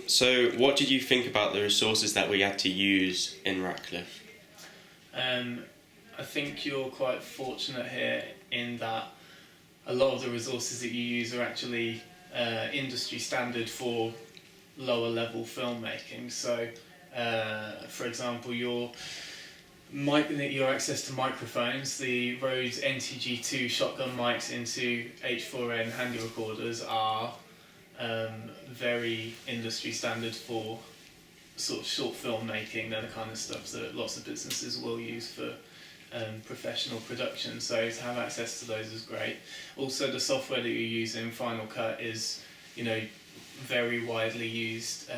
So what did you think about the resources that we had to use in Ratcliffe? I think you're quite fortunate here in that a lot of the resources that you use are actually industry standard for lower level filmmaking. So, for example, your access to microphones, the Rode NTG2 shotgun mics into H4n handy recorders are very industry standard for sort of short filmmaking. They're the kind of stuff that lots of businesses will use for professional production, so to have access to those is great. Also, the software that you use in Final Cut is, very widely used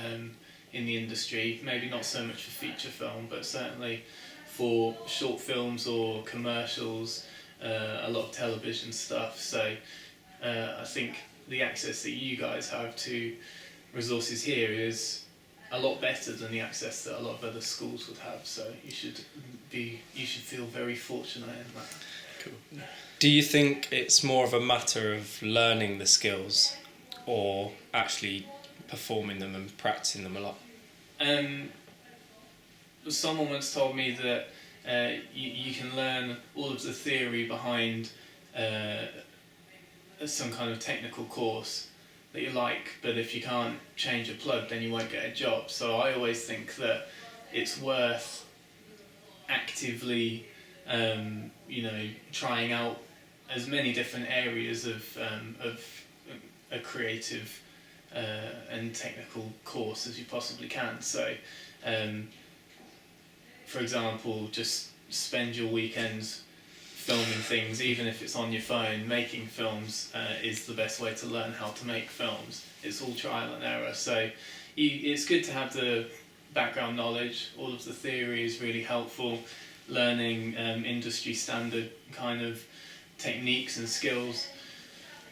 in the industry. Maybe not so much for feature film, but certainly for short films or commercials, a lot of television stuff. So I think the access that you guys have to resources here is a lot better than the access that a lot of other schools would have. So you should feel very fortunate in that. Cool. Do you think it's more of a matter of learning the skills or actually performing them and practicing them a lot? Someone once told me that you can learn all of the theory behind some kind of technical course that you like, but if you can't change a plug, then you won't get a job. So I always think that it's worth actively, trying out as many different areas of a creative and technical course as you possibly can. So, for example, just spend your weekends filming things, even if it's on your phone. Making films is the best way to learn how to make films. It's all trial and error, so it's good to have the background knowledge. All of the theory is really helpful. Learning industry standard kind of techniques and skills,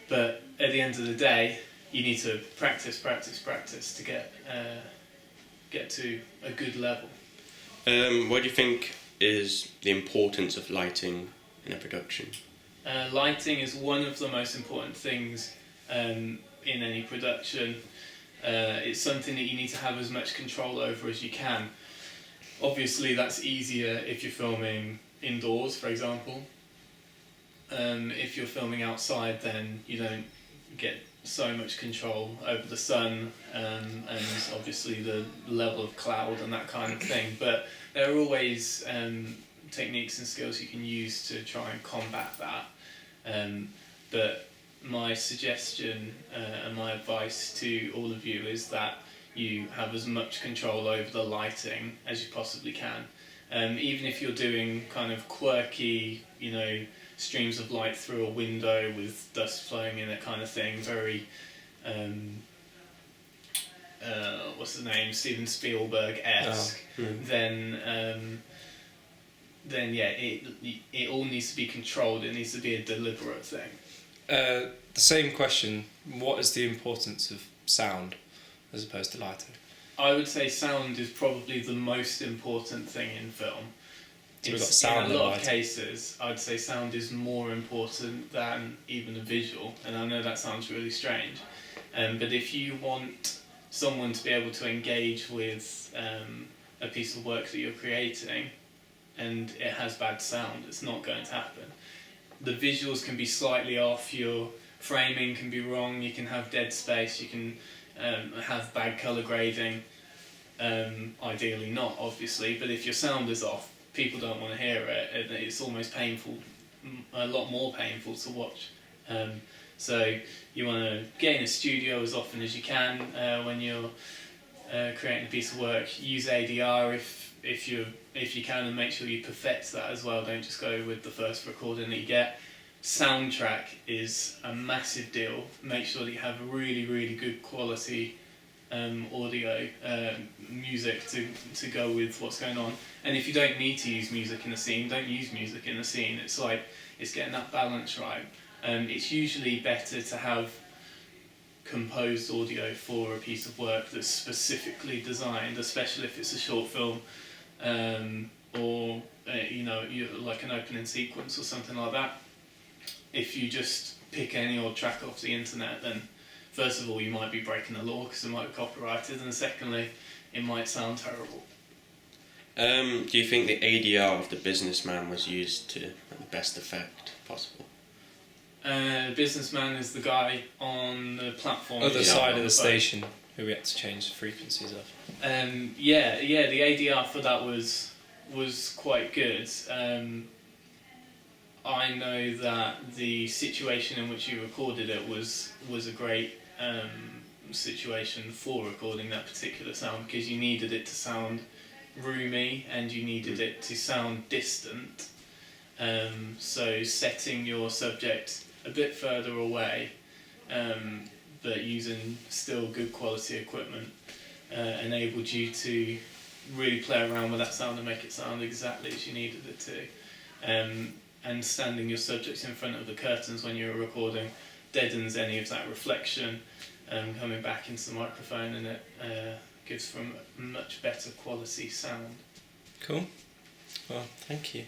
but at the end of the day, you need to practice to get to a good level. What do you think is the importance of lighting in a production? Lighting is one of the most important things in any production. It's something that you need to have as much control over as you can. Obviously, that's easier if you're filming indoors, for example. If you're filming outside, then you don't get so much control over the sun and obviously the level of cloud and that kind of thing. But there are always techniques and skills you can use to try and combat that. But my suggestion and my advice to all of you is that you have as much control over the lighting as you possibly can. Even if you're doing kind of quirky, streams of light through a window with dust flowing in it kind of thing, very, what's the name, Steven Spielberg-esque, then yeah, it all needs to be controlled. It needs to be a deliberate thing. The same question, what is the importance of sound as opposed to lighting? I would say sound is probably the most important thing in film. So we've got sound in a lot of cases, I'd say sound is more important than even a visual, and I know that sounds really strange, but if you want someone to be able to engage with a piece of work that you're creating and it has bad sound, it's not going to happen. The visuals can be slightly off, your framing can be wrong, you can have dead space, you can have bad colour grading, ideally not, obviously, but if your sound is off, people don't want to hear it, and it's almost painful, a lot more painful to watch. So you want to get in a studio as often as you can when you're creating a piece of work. Use ADR if you can, and make sure you perfect that as well. Don't just go with the first recording that you get. Soundtrack is a massive deal. Make sure that you have really, really good quality audio, music to go with what's going on. And if you don't need to use music in a scene, don't use music in a scene. It's getting that balance right. It's usually better to have composed audio for a piece of work that's specifically designed, especially if it's a short film, or like an opening sequence or something like that. If you just pick any old track off the internet, then first of all, you might be breaking the law because it might be copyrighted, and secondly, it might sound terrible. Do you think the ADR of the businessman was used to the best effect possible? Businessman is the guy on the platform. Other side of the phone. station who we had to change the frequencies of. Yeah, the ADR for that was quite good. I know that the situation in which you recorded it was a great situation for recording that particular sound, because you needed it to sound roomy and you needed it to sound distant. So setting your subject a bit further away, but using still good quality equipment, enabled you to really play around with that sound and make it sound exactly as you needed it to. And standing your subjects in front of the curtains when you're recording deadens any of that reflection coming back into the microphone, and it gives from a much better quality sound. Cool. Well, thank you.